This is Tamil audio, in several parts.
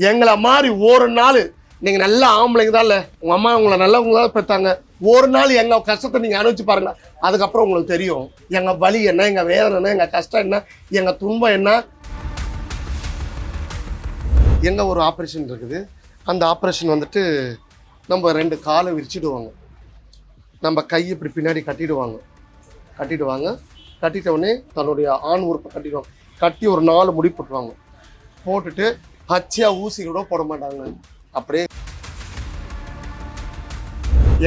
எங்களை மாதிரி ஒரு நாள் நீங்கள் நல்ல ஆம்பளைங்க தான் இல்லை, உங்கள் அம்மா உங்களை நல்லவங்க தான் பெற்றாங்க. ஒரு நாள் எங்கள் கஷ்டத்தை நீங்கள் அனுபவிச்சு பாருங்க, அதுக்கப்புறம் உங்களுக்கு தெரியும் எங்கள் வலி என்ன, எங்கள் வேதனை என்ன, எங்கள் கஷ்டம் என்ன, எங்கள் துன்பம் என்ன. எங்கே ஒரு ஆப்ரேஷன் இருக்குது, அந்த ஆப்ரேஷன் வந்துட்டு நம்ம 2 காலை விரிச்சிடுவாங்க, நம்ம கை இப்படி பின்னாடி கட்டிடுவாங்க, கட்டிட்ட உடனே தன்னுடைய ஆண் உறுப்பை கட்டிடுவாங்க, கட்டி ஒரு 4 முடி போட்டுருவாங்க, போட்டுட்டு பச்சையாக ஊசி கூட போட மாட்டாங்க. அப்படியே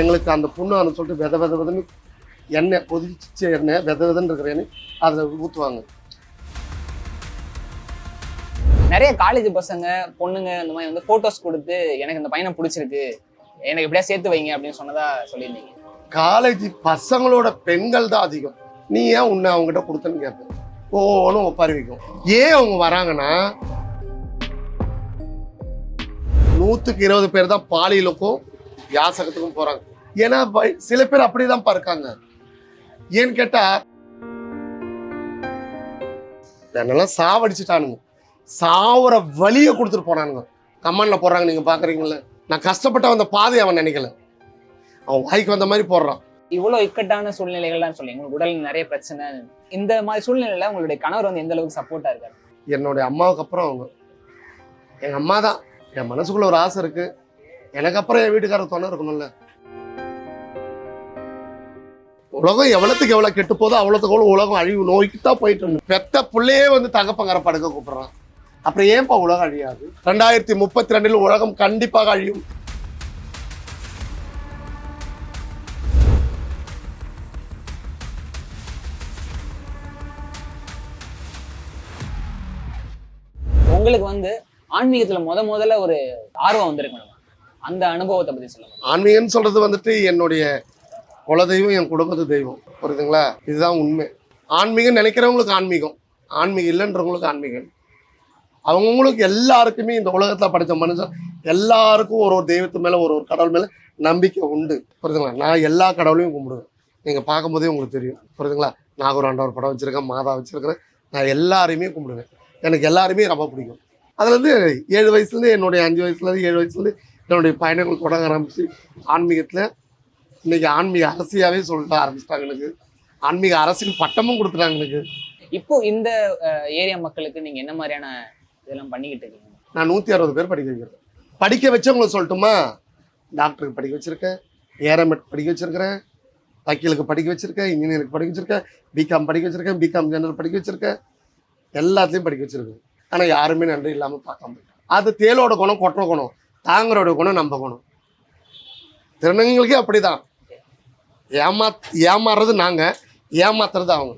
எங்களுக்கு அந்த புண்ணு சொல்லிட்டு வித விதன்னு எண்ணெய் கொதிச்ச எண்ணெய் விதன்னு இருக்கிற எண்ணெய் அதில் ஊற்றுவாங்க. நிறைய காலேஜ் பசங்க பொண்ணுங்க இந்த மாதிரி வந்து போட்டோஸ் கொடுத்து எனக்கு இந்த பையனை பிடிச்சிருக்கு, எனக்கு எப்படியா சேர்த்து வைங்க அப்படின்னு சொன்னதா சொல்லியிருந்தீங்க. காலேஜ் பசங்களோட பெண்கள் தான் அதிகம். நீ ஏன் உன்னை அவங்ககிட்ட கொடுத்தன்னு கேட்பேன், ஒவ்வொன்றும் ஒப்பாரி வைக்கும். ஏன் அவங்க வராங்கன்னா 100க்கு 20 பேர் தான் பாலியலுக்கும் யாசகத்துக்கும் போறாங்க. ஏன்னா சில பேர் அப்படிதான் இருக்காங்க. ஏன்னு கேட்டா என்னெல்லாம் சாவடிச்சுட்டானுங்க, சாவுற வழியை கொடுத்துட்டு போனானுங்க. கமெண்ட்ல போடுறாங்க, நீங்க பாக்குறீங்கல்ல, நான் கஷ்டப்பட்ட அந்த பாதை அவன் நினைக்கல, அவன் வாய்க்கு வந்த மாதிரி போடுறான். இவ்வளவு இக்கட்டான சூழ்நிலைகள்லாம் சொல்லி உங்களுக்கு உடல் நிறைய பிரச்சனை, இந்த மாதிரி சூழ்நிலையில உங்களுடைய கணவர் வந்து எந்த அளவுக்கு சப்போர்ட்டா இருக்காரு? என்னுடைய அம்மாவுக்கு அப்புறம் அவங்க, எங்க அம்மா தான். என் மனசுக்குள்ள ஒரு ஆசை இருக்கு, எனக்கு அப்புறம் என் வீட்டுக்காரர் துணை இருக்கணும்ல. உலகம் எவ்வளவுக்கு எவ்வளவு கெட்டு போதோ அவ்வளவுக்கு உலகம் அழிவு நோய்க்கு தான் போயிட்டு இருக்கு. பெத்த பிள்ளையே வந்து தகப்பங்கர படுக்க கூப்பிடுறான், அப்புறம் ஏன்பா உலகம் அழியாது? 2032 உலகம் கண்டிப்பாக அழியும். உங்களுக்கு வந்து ஆன்மீகத்துல முதல்ல ஒரு ஆர்வம் வந்திருக்கணும், அந்த அனுபவத்தை பத்தி சொல்லுங்க. ஆன்மீகம்னு சொல்றது வந்துட்டு என்னுடைய குலதெய்வம், என் குடும்பத்து தெய்வம், புரியுதுங்களா? இதுதான் உண்மை. ஆன்மீகம் நினைக்கிறவங்களுக்கு ஆன்மீகம், ஆன்மீகம் இல்லைன்றவங்களுக்கு ஆன்மீகம். அவங்கவுங்களுக்கு எல்லாருக்குமே இந்த உலகத்துல படித்த மனுஷன் எல்லாருக்கும் ஒரு தெய்வத்து மேல ஒரு கடவுள் மேல நம்பிக்கை உண்டு, புரியுதுங்களா? நான் எல்லா கடவுளையும் கும்பிடுவேன், நீங்க பார்க்கும்போதே உங்களுக்கு தெரியும், புரியுதுங்களா? நாகூர் ஆண்டவர் படம் வச்சிருக்கேன், மாதா வச்சிருக்கிறேன், நான் எல்லாரையுமே கும்பிடுவேன். எனக்கு எல்லாருமே ரொம்ப பிடிக்கும். அதுலேருந்து 7 வயசுலேருந்து என்னுடைய 5 வயசுலேருந்து 7 வயசுலேருந்து என்னுடைய பயணங்கள் தொடங்க ஆரம்பிச்சு ஆன்மீகத்தில் இன்னைக்கு ஆன்மீக அரசியாவே சொல்லிட்டு ஆரம்பிச்சிட்டாங்க. எனக்கு ஆன்மீக அரசின் பட்டமும் கொடுத்துட்டாங்க. எனக்கு இப்போ இந்த ஏரியா மக்களுக்கு நீங்க என்ன மாதிரியான இதெல்லாம் பண்ணிக்கிட்டு இருக்கீங்க? நான் 160 பேர் படிக்க வைக்கிறேன். படிக்க வச்சவங்களுக்கு சொல்லட்டுமா? டாக்டருக்கு படிக்க வச்சிருக்கேன், ஏரமெட் படிக்க வச்சிருக்கிறேன், வக்கீலுக்கு படிக்க வச்சிருக்கேன், இன்ஜினியருக்கு படிக்க வச்சிருக்கேன், பிகாம் படிக்க வச்சிருக்கேன், பிகாம் ஜெனரல் படிக்க வச்சிருக்கேன், எல்லாத்துலேயும் படிக்க வச்சிருக்கேன். ஆனால் யாருமே நன்றி இல்லாமல் பார்க்க முடியும். அது தேலோட குணம், கொற்ற குணம், தாங்கரோட குணம், நம்ம குணம். திருநங்கைகளுக்கே அப்படிதான். ஏமாறுறது நாங்கள், ஏமாத்துறது அவங்க.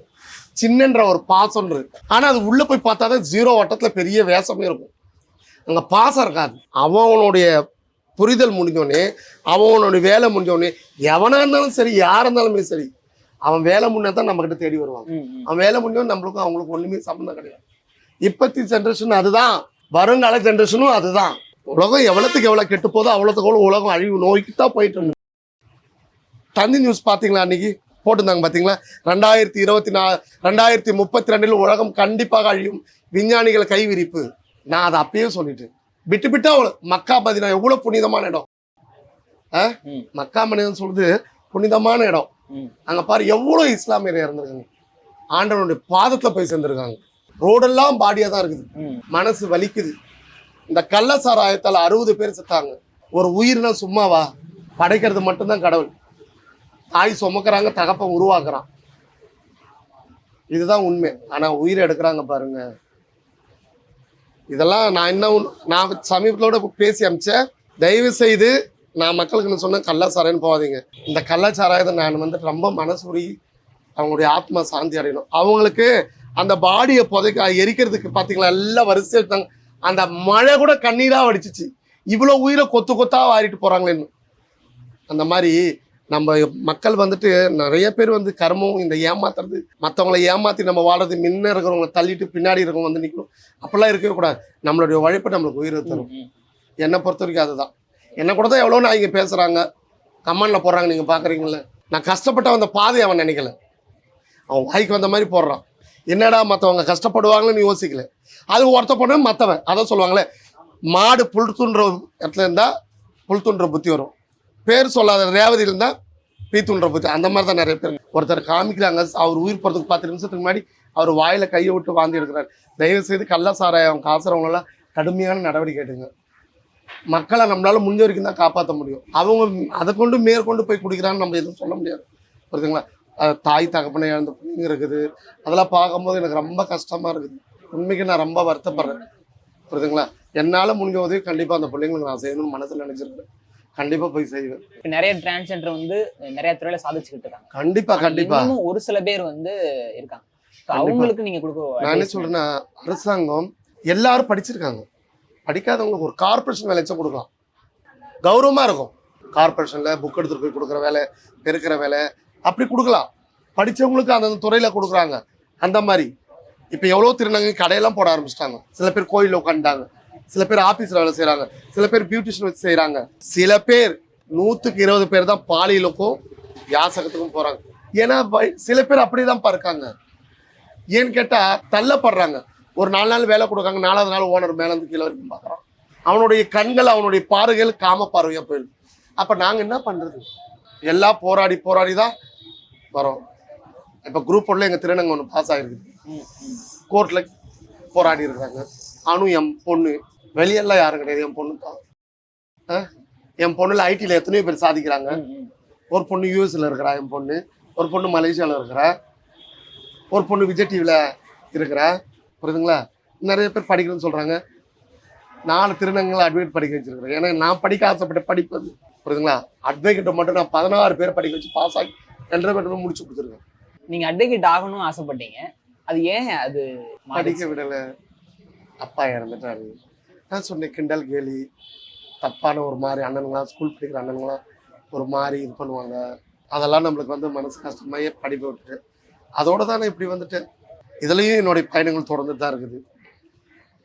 சின்னன்ற ஒரு பாசம் இருக்கு, ஆனால் அது உள்ளே போய் பார்த்தா தான் 0 வட்டத்தில் பெரிய வேஷமே இருக்கும், அங்கே பாசம் இருக்காது. அவனுடைய புரிதல் முடிஞ்சோடனே, அவனுடைய வேலை முடிஞ்சோடனே, எவனாக இருந்தாலும் சரி, யாராக இருந்தாலுமே சரி, அவன் வேலை முன்னே தான் நம்மக்கிட்ட தேடி வருவாங்க. அவன் வேலை முடிஞ்சோன்னு நம்மளுக்கும் அவங்களுக்கும் ஒன்றுமே சம்மந்தம் கிடையாது. இப்பத்தி ஜென்ரேஷன் அதுதான், வருங்கால ஜென்ரேஷனும் அதுதான். உலகம் எவ்வளவுக்கு எவ்வளவு கெட்டு போதோ அவ்வளோத்துக்கு உலகம் அழிவு நோய்க்கு தான் போயிட்டு இருக்கு. தந்தி நியூஸ் பார்த்தீங்களா? அன்னைக்கு போட்டிருந்தாங்க பார்த்தீங்களா? 2032 உலகம் கண்டிப்பாக அழியும், விஞ்ஞானிகள் கைவிரிப்பு. நான் அதை அப்பயே சொல்லிட்டு விட்டு அவ்வளோ. மக்கா மதினா எவ்வளோ புனிதமான இடம், மக்கா மனிதன் சொல்றது புனிதமான இடம். அங்கே பாரு எவ்வளோ இஸ்லாமியர் இறந்துருக்காங்க, ஆண்டவனுடைய பாதத்தில் போய் சேர்ந்துருக்காங்க. ரோடெல்லாம் பாடியாக தான் இருக்குது, மனசு வலிக்குது. இந்த கள்ள சாராயத்தால் 60 பேர் செத்தாங்க. ஒரு உயிர்னா சும்மாவா? படைக்கிறது மட்டும்தான் கடவுள். தாய் சுமக்கிறாங்க, தகப்பன் உருவாக்குறான், இதுதான் உண்மை. ஆனால் உயிரை எடுக்கிறாங்க பாருங்க. இதெல்லாம் நான் சமீபத்தோட பேசி அமிச்சேன். தயவு செய்து நான் மக்களுக்கு சொன்னேன், கள்ளச்சாராயன்னு போகாதீங்க. இந்த கள்ளச்சாராயத்தை நான் வந்துட்டு ரொம்ப மனசுரி அவங்களுடைய ஆத்மா சாந்தி அடையணும். அவங்களுக்கு அந்த பாடியை எரிக்கிறதுக்கு பார்த்தீங்களா, எல்லாம் வரிசை எடுத்தாங்க. அந்த மழை கூட கண்ணீராக வடிச்சிச்சு. இவ்வளோ உயிரை கொத்து கொத்தா வாரிட்டு போகிறாங்களேன்னு. அந்த மாதிரி நம்ம மக்கள் வந்துட்டு நிறைய பேர் வந்து கர்மம், இந்த ஏமாத்துறது, மற்றவங்களை ஏமாற்றி நம்ம வாடுறது, முன்ன இருக்கிறவங்களை தள்ளிட்டு பின்னாடி இருக்கிறவங்க வந்து நிற்கணும், அப்படிலாம் இருக்கவே கூடாது. நம்மளுடைய உழைப்பு நம்மளுக்கு உயிரை தரும். என்னை பொறுத்த வரைக்கும் அதுதான். என்னை கூட தான் எவ்வளோ நான் இங்கே பேசுகிறாங்க, கமெண்டில் போடுறாங்க, நீங்கள் பார்க்குறீங்களே. நான் கஷ்டப்பட்ட அந்த பாதையை அவன் நினைக்கல, அவன் வாய்க்கு வந்த மாதிரி போடுறான். என்னடா மற்றவங்க கஷ்டப்படுவாங்கன்னு யோசிக்கல. அது ஒருத்த பொண்ணு மற்றவன் அதான் சொல்லுவாங்களே, மாடு புல் தூண்டுற இடத்துல இருந்தால் புல் தூண்டுற புத்தி வரும். பேர் சொல்லாத ரேவதி இருந்தால் பீ தூண்டுற புத்தி. அந்த மாதிரி தான் நிறைய பேர். ஒருத்தர் காமிக்கிறாங்க, அவர் உயிர் போகிறதுக்கு 10 நிமிஷத்துக்கு முன்னாடி அவர் வாயில் கையை விட்டு வாந்தி எடுக்கிறார். தயவு செய்து கள்ள சாராயம் காசுறவங்களெல்லாம் கடுமையான நடவடிக்கை எடுங்க. மக்களை நம்மளால முடிஞ்ச வரைக்கும் தான் காப்பாற்ற முடியும். அவங்க அதை கொண்டு மேற்கொண்டு போய் குடிக்கிறான்னு நம்ம எதுவும் சொல்ல முடியாது. புரியுதுங்களா? தாய் தகப்பனை இழந்த பிள்ளைங்க இருக்குது. அதெல்லாம் பார்க்கும்போது எனக்கு ரொம்ப கஷ்டமாக இருக்குது. உண்மைக்கு நான் ரொம்ப வருத்தப்படுறேன். புரியுதுங்களா? என்னால் முடிஞ்ச உதவி கண்டிப்பாக அந்த பிள்ளைங்களுக்கு நான் செய்யணும்னு மனசில் நினச்சிருக்கேன். கண்டிப்பாக போய் செய்வேன். இப்போ நிறைய டிரான்ஸ்ஜெண்டர் வந்து நிறைய துறையில சாதிச்சுக்கிட்டு இருக்காங்க. கண்டிப்பாக ஒரு சில பேர் வந்து இருக்காங்க. அவங்களுக்கு நீங்க கொடுக்க நான் என்ன சொல்றேன்னா, அரசாங்கம் எல்லாரும் படிச்சிருக்காங்க. படிக்காதவங்களுக்கு ஒரு கார்பரேஷன் வேலை வச்சா கொடுக்கலாம், கௌரவமா இருக்கும். கார்பரேஷன்ல புக் எடுத்துட்டு போய் கொடுக்குற வேலை, பெருக்கிற வேலை அப்படி கொடுக்கலாம். படிச்சவங்களுக்கு அந்த துறையில கொடுக்குறாங்க. அந்த மாதிரி இப்போ எவ்வளோ திருநங்கை கடையெல்லாம் போட ஆரம்பிச்சிட்டாங்க. சில பேர் கோயிலில் உட்காந்துட்டாங்க, சில பேர் ஆஃபீஸில் வேலை செய்கிறாங்க, சில பேர் பியூட்டிஷியன் வச்சு செய்கிறாங்க, சில பேர் 100க்கு 20 பேர் தான் பாலியலுக்கும் யாசகத்துக்கும் போகிறாங்க. ஏன்னா சில பேர் அப்படியே தான் இருக்காங்க. ஏன்னு கேட்டால் தள்ளப்படுறாங்க. ஒரு 4 நாள் வேலை கொடுக்காங்க, 4வது நாள் ஓனர் மேலேருந்து கீழே வரைக்கும் பார்க்குறான். அவனுடைய கண்கள், அவனுடைய பார்வைகள் காம பார்வையாக போயிடுது. அப்போ நாங்கள் என்ன பண்ணுறது? எல்லாம் போராடி தான் வரோம். இப்போ குரூப் 1ல எங்கள் திருநங்கை ஒன்று பாஸ் ஆகிருக்குது. கோர்ட்டில் போராடி இருக்கிறாங்க. அனு என் பொண்ணு, வெளியெல்லாம் யாரும் கிடையாது, என் பொண்ணு தான். என் பொண்ணுல ஐடியில் எத்தனையோ பேர் சாதிக்கிறாங்க. ஒரு பொண்ணு யூஎஸ்ல இருக்கிறா, என் பொண்ணு. ஒரு பொண்ணு மலேசியாவில் இருக்கிறா, ஒரு பொண்ணு விஜய் டிவியில் இருக்கிறா. புரியுதுங்களா? நிறைய பேர் படிக்கணும்னு சொல்கிறாங்க. 4 திருநங்கைகளை அட்வொகேட் படிக்க வச்சிருக்கிறேன். ஏன்னா நான் படிக்க ஆசைப்பட்ட படிப்பது. புரியுதுங்களா? அட்வொகேட்டை மட்டும் நான் 16 பேர் படிக்க வச்சு பாஸ் ஆகி 2.5 பேர் முடிச்சு கொடுத்துருக்கேன். நீங்கள் அட்வொகேட் ஆகணும்னு ஆசைப்பட்டீங்க, அது ஏன் அது படிக்க விடலை? அப்பா இறந்துட்டாரு. நான் சொன்னேன், கிண்டல் கேலி தப்பான ஒரு மாதிரி அண்ணனுங்களாம், ஸ்கூல் படிக்கிற அண்ணனுங்களாம் ஒரு மாதிரி இது பண்ணுவாங்க. அதெல்லாம் நம்மளுக்கு வந்து மனசு கஷ்டமாயே படிப்பை விட்டுட்டு அதோட தான் நான் இப்படி வந்துட்டேன். இதுலேயும் என்னுடைய பயணங்கள் தொடர்ந்துட்டு தான் இருக்குது.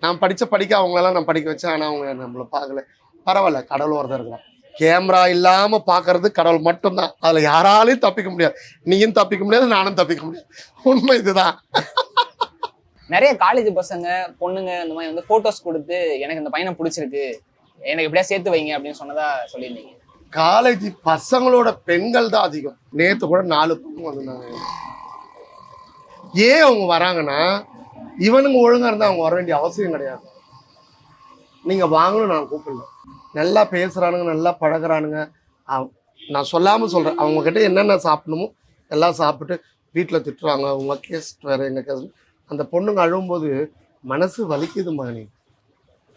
நான் படிக்க அவங்களெல்லாம் நான் படிக்க வச்சேன். ஆனால் அவங்க நம்மளை பார்க்கல. பரவாயில்ல, கடவுள் ஒருத்தர் இருக்கிறான். கேமரா இல்லாமல் பார்க்கறது கடவுள் மட்டும்தான். அதில் யாராலையும் தப்பிக்க முடியாது. நீயும் தப்பிக்க முடியாது, நானும் தப்பிக்க முடியாது. உண்மை இதுதான். நிறைய காலேஜ் பசங்க பொண்ணுங்க இந்த மாதிரி வந்து போட்டோஸ் கொடுத்து எனக்கு இந்த பையனை பிடிச்சிருக்கு, எனக்கு எப்படியா சேர்த்து வைங்க அப்படின்னு சொன்னதா சொல்லியிருந்தீங்க. காலேஜ் பசங்களோட பெண்கள் தான் அதிகம். நேற்று கூட 4 பொண்ணு வந்திருந்தாங்க. ஏன் அவங்க வராங்கன்னா, இவனுங்க ஒழுங்கா இருந்தால் அவங்க வர வேண்டிய அவசியம் கிடையாது. நீங்க வாங்கணும், நான் கூப்பிடல. நல்லா பேசுறானுங்க, நல்லா பழகுறானுங்க. நான் சொல்லாமல் சொல்றேன். அவங்க கிட்ட என்னென்ன சாப்பிடணுமோ எல்லாம் சாப்பிட்டு வீட்டில் திட்டுறாங்க. உங்க கேஸ் வேற, எங்க கேஸ். அந்த பொண்ணுங்க அழும்போது மனசு வலிக்குது மகனி,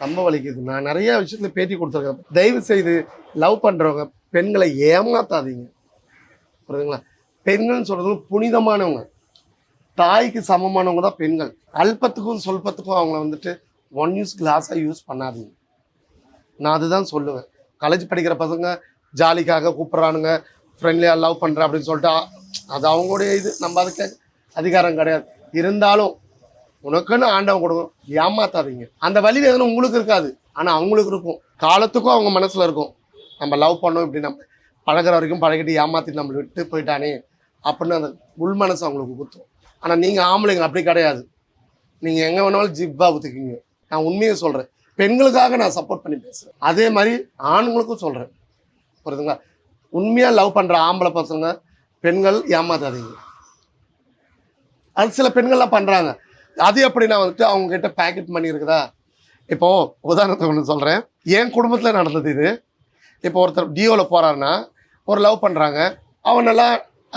ரொம்ப வலிக்குது. நான் நிறைய விஷயத்துல பேட்டி கொடுத்துருக்கேன். தயவு செய்து லவ் பண்றவங்க பெண்களை ஏமாத்தாதீங்க. புரியுதுங்களா? பெண்கள்னு சொல்றது புனிதமானவங்க, தாய்க்கு சமமானவங்க தான் பெண்கள். அல்பத்துக்கும் சொல்பத்துக்கும் அவங்கள வந்துட்டு 1 யூஸ் கிளாஸாக யூஸ் பண்ணாதீங்க. நான் அதுதான் சொல்லுவேன். காலேஜ் படிக்கிற பசங்க ஜாலிக்காக கூப்பிட்றானுங்க, ஃப்ரெண்ட்லியாக லவ் பண்ணுறேன் அப்படின்னு சொல்லிட்டு அது அவங்களுடைய இது. நம்ம அதுக்கு அதிகாரம் கிடையாது. இருந்தாலும் உனக்குன்னு ஆண்டவன் கொடுக்கும், ஏமாத்தாதீங்க. அந்த வலி வேதனை உங்களுக்கு இருக்காது, ஆனால் அவங்களுக்கு இருக்கும். காலத்துக்கும் அவங்க மனசில் இருக்கும், நம்ம லவ் பண்ணோம் இப்படி நம்ம பழகிற வரைக்கும் பழகிட்டு ஏமாற்றிட்டு நம்மளை விட்டு போயிட்டானே அப்படின்னு அந்த உள் மனசு அவங்களுக்கு குத்தும். ஆனால் நீங்கள் ஆம்பளைங்க அப்படி கிடையாது. நீங்கள் எங்கே வேணாலும் ஜிப்பா ஊற்றிக்கிங்க. நான் உண்மையை சொல்கிறேன். பெண்களுக்காக நான் சப்போர்ட் பண்ணி பேசுகிறேன். அதே மாதிரி ஆண்களுக்கும் சொல்கிறேன். புரியுதுங்களா? உண்மையாக லவ் பண்ணுற ஆம்பளை பசங்க பெண்கள் ஏமாத்தாதீங்க. அது சில பெண்கள்லாம் பண்ணுறாங்க. அது எப்படின்னா வந்துட்டு அவங்க கிட்ட பேக்கெட் மணி இருக்குதா. இப்போது உதாரணத்துக்கு ஒன்று சொல்கிறேன். என் குடும்பத்தில் நடந்தது இது. இப்போ ஒருத்தர் டியோவில் போகிறாருன்னா, ஒரு லவ் பண்ணுறாங்க. அவன் நல்லா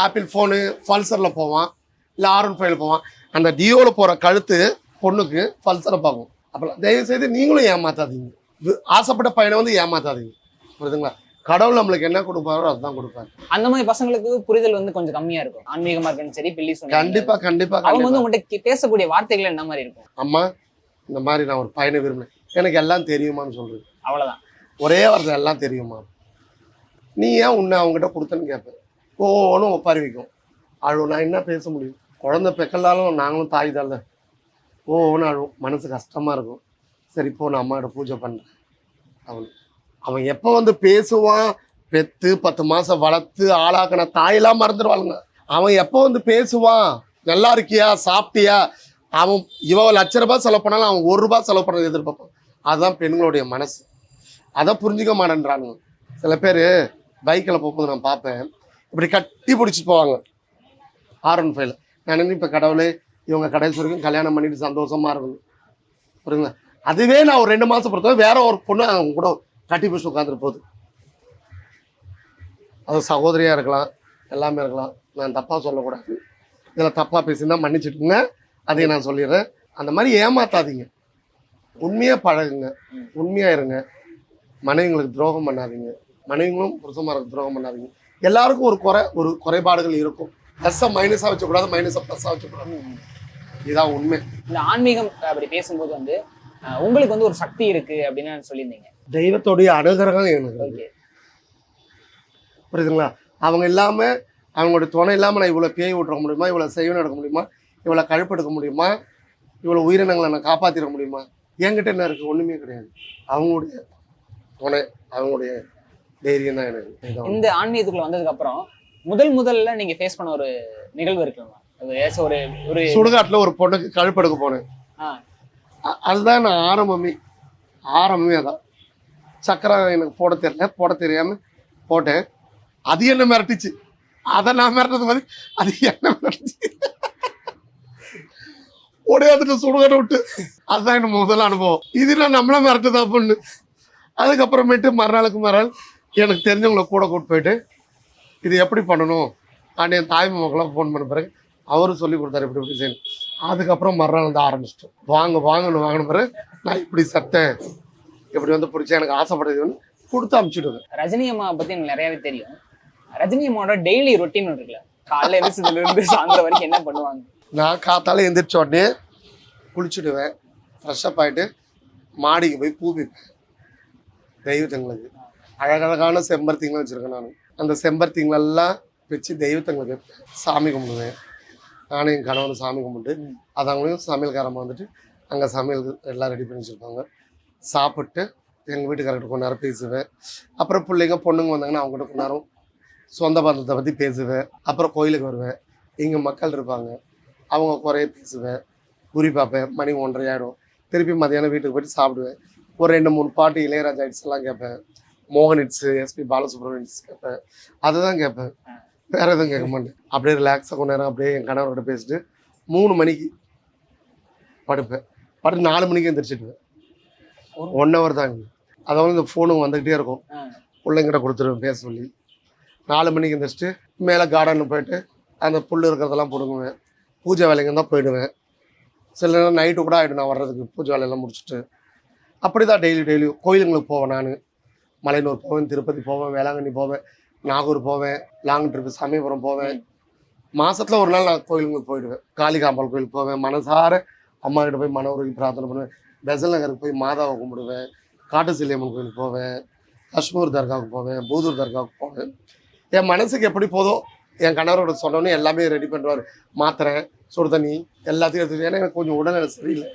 ஆப்பிள் ஃபோனு பல்சரில் போவான், இல்லை R15 போவான். அந்த டியோவில் போகிற கழுத்து பொண்ணுக்கு பல்சரை பார்க்கும். அப்போல்லாம் தயவுசெய்து நீங்களும் ஏமாத்தாதீங்க. ஆசைப்பட்ட பையனை வந்து ஏமாத்தாதீங்க. புரியுதுங்களா? கடவுள் நம்மளுக்கு என்ன கொடுப்பாரோ அதுதான் கொடுப்பாரு. அந்த மாதிரி பசங்களுக்கு புரிதல் வந்து கொஞ்சம் கம்மியா இருக்கும். ஆன்மீகமா இருக்கணும் சரி, பில்லி சொன்னீங்க. கண்டிப்பா அவங்க வந்து உங்கள்கிட்ட பேசக்கூடிய வார்த்தைகள் என்ன மாதிரி இருக்கும்? அம்மா, இந்த மாதிரி நான் ஒரு பையனை விரும்பினேன், எனக்கு எல்லாம் தெரியுமான்னு சொல்றது. அவ்வளவுதான். ஒரே வார்த்தை, எல்லாம் தெரியுமா. நீ ஏன் உன்னை அவங்ககிட்ட கொடுத்தேன்னு கேட்பேன். ஓன்னு ஒப்பாரி வைக்கும். அழுவும். நான் என்ன பேச முடியும்? குழந்தை பெக்கலாலும் நாங்களும் தாய் தான்ல. ஓன்னு அழுவும். மனசு கஷ்டமா இருக்கும். சரி இப்போ நான் அம்மாவோட பூஜை பண்ணுறேன். அவன் எப்போ வந்து பேசுவான்? பெத்து 10 மாதம் வளர்த்து ஆளாக்கின தாயெல்லாம் மறந்துடுவாளுங்க. அவன் எப்போ வந்து பேசுவான்? நல்லா இருக்கியா, சாப்பிட்டியா? அவன் இவன் 1,00,000 ரூபாய் செலவு பண்ணாலும் அவன் 1 ரூபாய் செலவு பண்ண எதிர்பார்ப்பான். அதுதான் பெண்களுடைய மனசு. அதை புரிஞ்சுக்க மாட்டேன்றானுங்க. சில பேர் பைக்கில் போகும்போது நான் பார்ப்பேன், இப்படி கட்டி பிடிச்சிட்டு போவாங்க R15. நான் இப்போ கடவுளே இவங்க கடைசி வரைக்கும் கல்யாணம் பண்ணிட்டு சந்தோஷமா இருக்கணும், புரியுங்களா? அதுவே நான் ஒரு 2 மாதம் பொறுத்தவரை வேற ஒரு பொண்ணு அவங்க கூட கட்டி பிடிச்சி உட்காந்துட்டு போகுது. அது சகோதரியாக இருக்கலாம், எல்லாமே இருக்கலாம். நான் தப்பாக சொல்லக்கூடாது, இதில் தப்பாக பேசியிருந்தா மன்னிச்சுட்டுங்க, அதையும் நான் சொல்லிடுறேன். அந்த மாதிரி ஏமாத்தாதீங்க, உண்மையாக பழகுங்க, உண்மையாக இருங்க. மனைவிங்களுக்கு துரோகம் பண்ணாதீங்க, மனைவிங்களும் புருஷமாருக்கு துரோகம் பண்ணாதீங்க. எல்லாருக்கும் ஒரு குறைபாடுகள் இருக்கும். ப்ளஸ்ஸை மைனஸாக வச்சக்கூடாது, மைனஸை ப்ளஸ்ஸாக வச்சக்கூடாது. இதுதான் உண்மை. இந்த ஆன்மீகம் அப்படி பேசும்போது வந்து உங்களுக்கு வந்து ஒரு சக்தி இருக்கு அப்படின்னு சொல்லியிருந்தீங்க. தெய்வத்தோடைய அனுகிரகம் எனக்கு இருக்கு. புரியுதுங்களா? அவங்க இல்லாமல், அவங்களுடைய துணை இல்லாமல் நான் இவ்வளோ பேய் விட்டுற முடியுமா, இவ்வளோ செய்வன் எடுக்க முடியுமா, இவ்வளோ கழுப்பெடுக்க முடியுமா, இவ்வளோ உயிரினங்களை நான் காப்பாற்றிட முடியுமா? என்கிட்ட என்ன இருக்குது? ஒன்றுமே கிடையாது. அவங்களுடைய துணை, அவங்களுடைய தைரியம் தான் எனக்கு. இந்த ஆன்மீகத்துக்குள்ள வந்ததுக்கு அப்புறம் முதல்ல நீங்க ஃபேஸ் பண்ண ஒரு நிகழ்வு இருக்குங்களா? ஒரு ஒரு சுடுகாட்டில் ஒரு பொண்ணுக்கு கழுப்பெடுக்க போனேன். அதுதான் நான் ஆரம்பமே அதான். சக்கரம் எனக்கு போட தெரியாமல் போட்டேன். அது என்ன மிரட்டிச்சு, அதை நான் மிரட்டது மாதிரி அது என்ன மிரட்டிச்சு, உடையாந்துட்டு சுடுகாட்டை விட்டு. அதுதான் எனக்கு முதல் அனுபவம். இது நான் நம்மள மிரட்டுதான் பொண்ணு. அதுக்கப்புறமேட்டு மறுநாள் எனக்கு தெரிஞ்சவங்களை கூட கூப்பிட்டு போயிட்டு இது எப்படி பண்ணணும் அப்படின்னு என் தாய்மை மக்களாம் ஃபோன் பண்ண பிறகு அவரும் சொல்லி கொடுத்தாரு இப்படி செய்யணும். அதுக்கப்புறம் மறுநாள் வந்து ஆரம்பிச்சிட்டோம். வாங்கின பிறகு நான் இப்படி சத்தேன், இப்படி வந்து பிடிச்சா எனக்கு ஆசைப்பட்டது கொடுத்து அனுப்பிச்சுடுவேன். ரஜினி அம்மா பத்தி எனக்கு நிறையவே தெரியும். ரஜினி அம்மாவோட டெய்லி ரொட்டீன் இருக்குல்ல, காலைல எழுந்திரிச்சதுல இருந்து சாயந்தரம் வரைக்கும் என்ன பண்ணுவாங்க? நான் காத்தால எந்திரிச்ச உடனே குளிச்சுடுவேன், ஃப்ரெஷ்அப் ஆகிட்டு மாடிக்கு போய் பூ வைப்பேன். தெய்வத்தங்களுக்கு அழகழகான செம்பருத்திங்களும் வச்சுருக்கேன். நான் அந்த செம்பருத்திங்களெல்லாம் வச்சு தெய்வத்தங்களுக்கு வைப்பேன். சாமி கும்பிடுவேன். நானும் என் கணவன் சாமி கும்பிட்டு அது அவங்களையும் சமையல்காரமாக வந்துட்டு அங்கே சமையல் எல்லாம் ரெடி பண்ணி வச்சுருப்பாங்க. சாப்பிட்டு எங்கள் வீட்டுக்காரர்கிட்ட கொஞ்ச நேரம் பேசுவேன். அப்புறம் பிள்ளைங்க பொண்ணுங்க வந்தாங்கன்னா அவங்ககிட்ட கொஞ்ச நேரம் சொந்த பந்தத்தை பற்றி பேசுவேன். அப்புறம் கோயிலுக்கு வருவேன், இங்கே மக்கள் இருப்பாங்க, அவங்க குறைய பேசுவேன், குறி பார்ப்பேன். மணி 1:30 ஆகிடும். திருப்பி மதியானம் வீட்டுக்கு போய்ட்டு சாப்பிடுவேன். ஒரு 2-3 பாட்டு இளையராஜா ஹிட்ஸ் எல்லாம் கேட்பேன், மோகன் ஹிட்ஸு, எஸ்பி பாலசுப்ரமணியன் ஹிட்ஸ் கேட்பேன். அதுதான் கேட்பேன், வேறு எதுவும் கேட்க மாட்டேன். அப்படியே ரிலாக்ஸாக கொஞ்ச நேரம் அப்படியே என் கணவர்கிட்ட பேசிட்டு 3 மணிக்கு படுப்பேன். 4 மணிக்கு எந்திரிச்சிடுவேன். 1 hour தான். அதாவது இந்த ஃபோனும் வந்துக்கிட்டே இருக்கும், பிள்ளைங்கிட்ட கொடுத்துருவேன் பேச சொல்லி. 4 மணிக்கு எந்திரிச்சிட்டு மேலே கார்டனில் போயிட்டு அந்த புல் இருக்கிறதெல்லாம் பிடுங்குவேன். பூஜை வேலைங்க தான் போயிடுவேன். சில நேரம் நைட்டு கூட ஆகிடும் நான் வர்றதுக்கு, பூஜை வேலையெல்லாம் முடிச்சுட்டு. அப்படி தான் டெய்லியும் கோயிலுங்களுக்கு போவேன். நான் மலையனூர் போவேன், திருப்பதி போவேன், வேளாங்கண்ணி போவேன், நாகூர் போவேன், லாங் ட்ரிப்பு சமயபுரம் போவேன். மாதத்தில் ஒரு நாள் நான் கோயிலுங்களுக்கு போயிடுவேன். காளிகாம்பாள் கோயிலுக்கு போவேன், மனசார அம்மா கிட்ட போய் மன உருகி பிரார்த்தனை பண்ணுவேன். பெசல் நகருக்கு போய் மாதாவை கும்பிடுவேன், காட்டு சில்லியம்மன் கோயிலுக்கு போவேன், காஷ்மீர் தர்காவுக்கு போவேன், பூதூர் தர்காவுக்கு போவேன். என் மனசுக்கு எப்படி போதோ என் கணவரோட சொன்னோன்னே எல்லாமே ரெடி பண்ணுவார். மாத்திரை, சுடு தண்ணி எல்லாத்தையும் எடுத்து. ஏன்னா எனக்கு கொஞ்சம் உடல்நிலை சரியில்லை.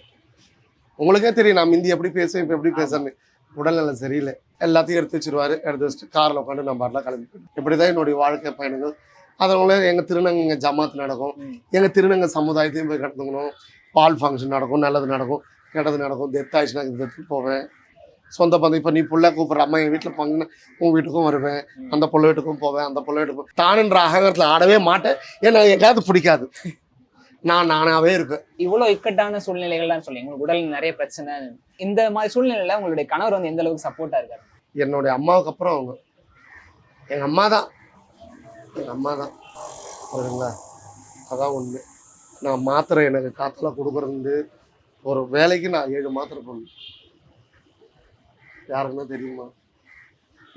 உங்களுக்கே தெரியும் நான் முந்தி எப்படி பேசுவேன், இப்போ எப்படி பேசுறேன்னு. உடல்நிலை சரியில்லை. எல்லாத்தையும் எடுத்து வச்சிருவாரு. எடுத்து வச்சுட்டு காரில் உட்காந்து நம்ம பாட்டெலாம் கிளம்பி. இப்படி தான் என்னுடைய வாழ்க்கை பயணங்கள். அதனால எங்கள் திருநங்கை ஜமாத்து நடக்கும், எங்கள் திருநங்கை சமுதாயத்தையும் போய் கற்றுக்கணும். பால் ஃபங்க்ஷன் நடக்கும், நல்லது நடக்கும், கெட்டது நடக்கும். டெத் ஆயிடுச்சுன்னா டெத்துக்கு போவேன். சொந்த பந்தம் இப்போ நீ புள்ள கூப்பிட்ற அம்மா என் வீட்டில் பங்குன்னு உங்கள் வீட்டுக்கும் வருவேன், அந்த புள்ள வீட்டுக்கும் போவேன், அந்த புள்ள வீட்டுக்கும். தானுன்ற அகங்காரத்தில் ஆடவே மாட்டேன். ஏன்னா எங்கேயாவது பிடிக்காது, நானாவே இருப்பேன். இவ்வளோ இக்கட்டான சூழ்நிலைகள்லாம் சொல்லி உங்களுக்கு உடல் நிறைய பிரச்சனை, இந்த மாதிரி சூழ்நிலையில உங்களுடைய கணவர் வந்து எந்த அளவுக்கு சப்போர்ட்டா இருக்காரு? என்னுடைய அம்மாவுக்கு அப்புறம் அவங்க எங்கள் அம்மா தான். புரியுதுங்களா? அதான் உண்மை. நான் மாத்திரை எனக்கு காற்றுல கொடுக்குறது, ஒரு வேலைக்கு நான் 7 மாத்திரை போடணும். யாருக்குன்னா தெரியுமா?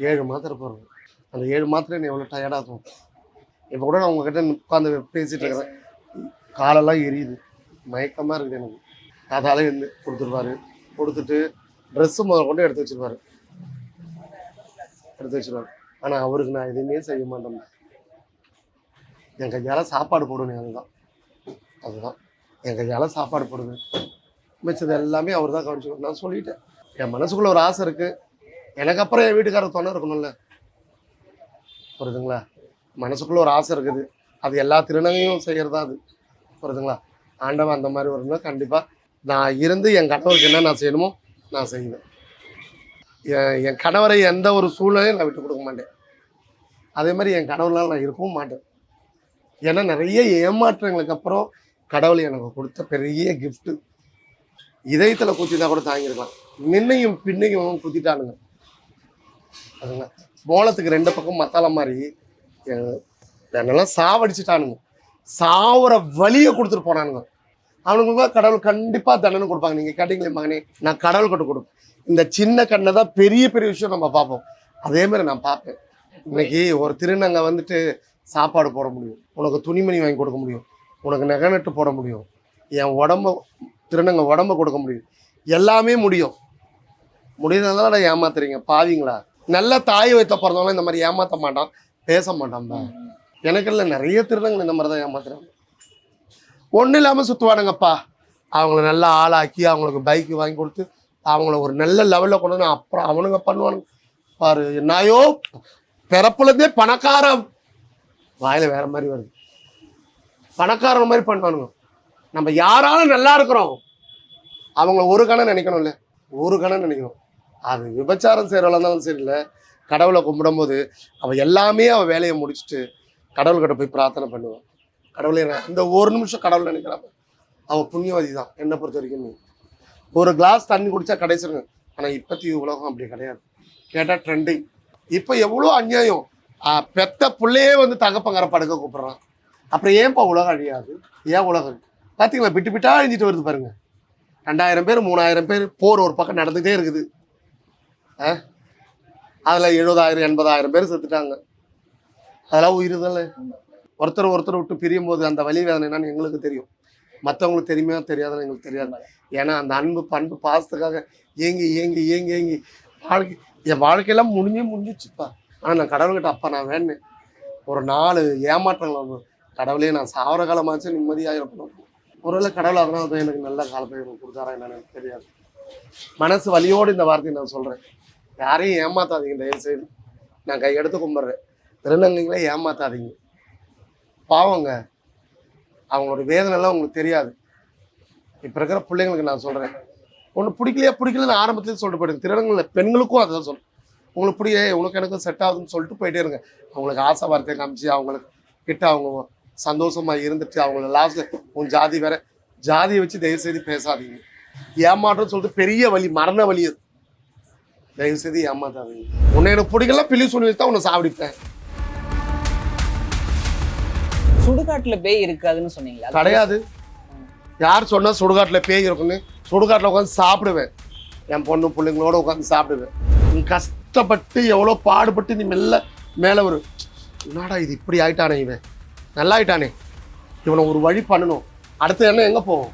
7 மாத்திரை போடுறேன். அந்த 7 மாத்திரை என்னை எவ்வளோ டயர்டாகும். இப்போ கூட நான் உங்ககிட்ட உட்காந்து பேசிகிட்டு இருக்கிறேன், காலெல்லாம் எரியுது, மயக்கமாக இருக்குது எனக்கு. அதால இருந்து கொடுத்துருவாரு. கொடுத்துட்டு ட்ரெஸ்ஸு முதல் கொண்டு எடுத்து வச்சுருவாரு. ஆனால் அவருக்கு நான் எதுவுமே செய்ய மாட்டேன். என் கையால் சாப்பாடு போடுவேன். அதுதான் என் கையால் சாப்பாடு போடுவேன். மிச்சது எல்லாமே அவர் தான் கவனிச்சுக்கணும். நான் சொல்லிட்டேன், என் மனசுக்குள்ள ஒரு ஆசை இருக்குது. எனக்கு அப்புறம் என் வீட்டுக்காரர் துணை இருக்கணும்ல. புரியுதுங்களா? மனசுக்குள்ள ஒரு ஆசை இருக்குது. அது எல்லா திருநங்கையும் செய்கிறதா அது. புரியுதுங்களா? ஆண்டவன் அந்த மாதிரி வரும்னா கண்டிப்பாக நான் இருந்து என் கணவருக்கு என்ன நான் செய்யணுமோ நான் செய்வேன். என் கணவரை எந்த ஒரு சூழ்நிலையும் நான் விட்டு கொடுக்க மாட்டேன். அதே மாதிரி என் கணவனால் நான் இருக்கவும் மாட்டேன். ஏன்னா நிறைய ஏமாற்றங்களுக்கு அப்புறம் கடவுள் எனக்கு கொடுத்த பெரிய கிஃப்ட்டு. இதயத்தில் குத்திதான் கூட தாங்கியிருக்கலாம். முன்னையும் பின்னையும் குத்திட்டானுங்க. அதுங்க மோளத்துக்கு 2 பக்கம் மத்தால மாதிரி என்னெல்லாம் சாவடிச்சுட்டானுங்க. சாவர வழியை கொடுத்துட்டு போனானுங்க. அவனுங்களுக்கு கடவுள் கண்டிப்பாக தண்டனை கொடுப்பாங்க. நீங்கள் கேட்டீங்களே மகனே, நான் கடவுள் கிட்ட கொடுப்பேன். இந்த சின்ன கண்ணை தான் பெரிய பெரிய விஷயம் நம்ம பார்ப்போம். அதே மாதிரி நான் பார்ப்பேன். இன்னைக்கு ஒரு திருநங்கை வந்துட்டு சாப்பாடு போட முடியும், உனக்கு துணிமணி வாங்கி கொடுக்க முடியும், உனக்கு நகை நட்டு போட முடியும், என் திருநங்கை உடம்ப கொடுக்க முடியும், எல்லாமே முடியும். முடியறதுனால நான் ஏமாத்துறீங்க பாவீங்களா? நல்ல தாய் வைத்த பிறந்தவங்க இந்த மாதிரி ஏமாற்ற மாட்டான், பேச மாட்டான் தான். எனக்கு இல்லை, நிறைய திருநங்கை இந்த மாதிரி தான் ஏமாத்துறாங்க. ஒன்றும் இல்லாமல் சுற்றுவானுங்கப்பா. அவங்கள நல்லா ஆளாக்கி அவங்களுக்கு பைக்கு வாங்கி கொடுத்து அவங்கள ஒரு நல்ல லெவலில் கொண்டு வந்து அப்புறம் அவனுங்க பண்ணுவானுங்க பாரு. என்னாயோ பிறப்புலேருந்தே பணக்கார வாயில வேற மாதிரி வருது, பணக்காரன் மாதிரி பண்ணுவானுங்க. நம்ம யாராலும் நல்லா இருக்கிறோம், அவங்கள ஒரு கணம் நினைக்கணும்ல, ஒரு கணம் நினைக்கணும். அது விபச்சாரம் செய்கிறவளா இருந்தாலும் சரி, இல்லை கடவுளை கும்பிடும்போது அவள் எல்லாமே அவள் வேலையை முடிச்சுட்டு கடவுள்கிட்ட போய் பிரார்த்தனை பண்ணுவான். கடவுளே இந்த ஒரு நிமிஷம் கடவுள் நினைக்கிறாப்ப அவள் புண்ணியவதி தான் என்னை பொறுத்த வரைக்கும். ஒரு கிளாஸ் தண்ணி குடிச்சா கடைசிருங்க. ஆனால் இப்போத்தி உலகம் அப்படி கிடையாது. கேட்டால் ட்ரெண்டிங். இப்போ எவ்வளோ அநியாயம். பெத்த பிள்ளையே வந்து தகப்பங்கரை படுக்க கூப்பிட்றான். அப்புறம் ஏன்ப்பா உலகம் அழியாது? ஏன் உலகம் பார்த்தீங்களா விட்டு விட்டா அழிஞ்சிட்டு வருது பாருங்க. 2000 பேர் 3000 பேர் போர் ஒரு பக்கம் நடந்துகிட்டே இருக்குது. அதில் 70,000 80,000 பேர் செத்துட்டாங்க. அதெல்லாம் உயிர். ஒருத்தர் விட்டு பிரியும் போது அந்த வலி வேதனை என்னன்னு எங்களுக்கு தெரியும், மற்றவங்களுக்கு தெரியுமா தெரியாதுன்னு எங்களுக்கு தெரியாது. ஏன்னா அந்த அன்பு பண்பு பாசத்துக்காக ஏங்கி ஏங்கி ஏங்கி ஏங்கி என் வாழ்க்கையெல்லாம் முடிஞ்சிச்சுப்பா. ஆனால் நான் கடவுள்கிட்ட அப்பா நான் வேணேன், ஒரு 4 ஏமாற்றங்கள் கடவுளே நான் சாவர காலமாச்சு நிம்மதியாக இருக்கணும். ஒருவேளை கடவுள் அதனால தான் எனக்கு நல்ல காலத்தை எனக்கு கொடுத்தாரா என்னன்னு எனக்கு தெரியாது. மனசு வலியோடு இந்த வார்த்தையை நான் சொல்கிறேன். யாரையும் ஏமாத்தாதீங்க தயவுசெய்து. நான் கையெடுத்து கும்பிட்றேன். திருநங்கைகளே ஏமாத்தாதீங்க, பாவங்க. அவங்களோட வேதனைலாம் உங்களுக்கு தெரியாது. இப்போ இருக்கிற பிள்ளைங்களுக்கு நான் சொல்கிறேன், ஒன்று பிடிக்கலன்னு ஆரம்பத்துலேயும் சொல்லிட்டு போயிடுங்க. திருநங்கைகள் பெண்களுக்கும் அதை தான் சொல்கிறேன். உங்களுக்கு உனக்கு எனக்கும் செட் ஆகுதுன்னு சொல்லிட்டு போயிட்டே இருங்க. அவங்களுக்கு ஆசை வார்த்தையை காமிச்சு அவங்களுக்கு கிட்ட அவங்க சந்தோஷமாக இருந்துட்டு அவங்கள லாஸ்ட்டு உன் ஜாதி வேற, ஜாதியை வச்சு தயவுசெய்து பேசாதீங்க. ஏமாற்றம்னு சொல்லிட்டு பெரிய வலி, மரண வலி அது. தயவுசெய்து ஏமாத்தாதீங்க. உன்னை எனக்கு பிடிக்கலாம் பிள்ளை சொல்லி தான் உன்னை சாப்பிடிப்பேன். சுடுகாட்டுல பேய் இருக்காதுன்னு சொன்னீங்களா? கிடையாது. யார் சொன்னா சுடுகாட்டுல பேய் இருக்குன்னு? சுடுகாட்டில் உட்காந்து சாப்பிடுவேன், என் பொண்ணு பிள்ளைங்களோட உட்காந்து சாப்பிடுவேன். நீ கஷ்டப்பட்டு எவ்வளோ பாடுபட்டு நீ மேலே ஒரு என்னடா இது இப்படி ஆயிட்டானே, இவன் நல்லா ஆயிட்டானே, இவனை ஒரு வழி பண்ணணும், அடுத்த என்ன எங்கே போவோம்?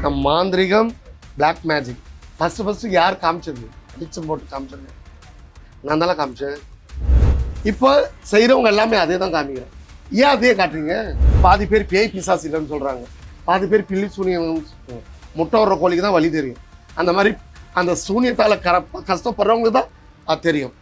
நம் மாந்திரிகம் பிளாக் மேஜிக் ஃபஸ்ட்டு யார் காமிச்சது? அடிச்சு போட்டு காமிச்சது நான் தானே காமிச்சேன். இப்போ செய்கிறவங்க எல்லாமே அதே தான் காமிக்கிறேன். ஏன் அதே காட்டுறீங்க? பாதி பேர் பேய் பிசாசு இல்லைன்னு சொல்கிறாங்க, பாதி பேர் பில்லி சூனியம், முட்டை வர்ற கோழிக்கு தான் வழி தெரியும். அந்த மாதிரி அந்த சூனியத்தால் கஷ்டப்படுறவங்களுக்கு தான் அது தெரியும்.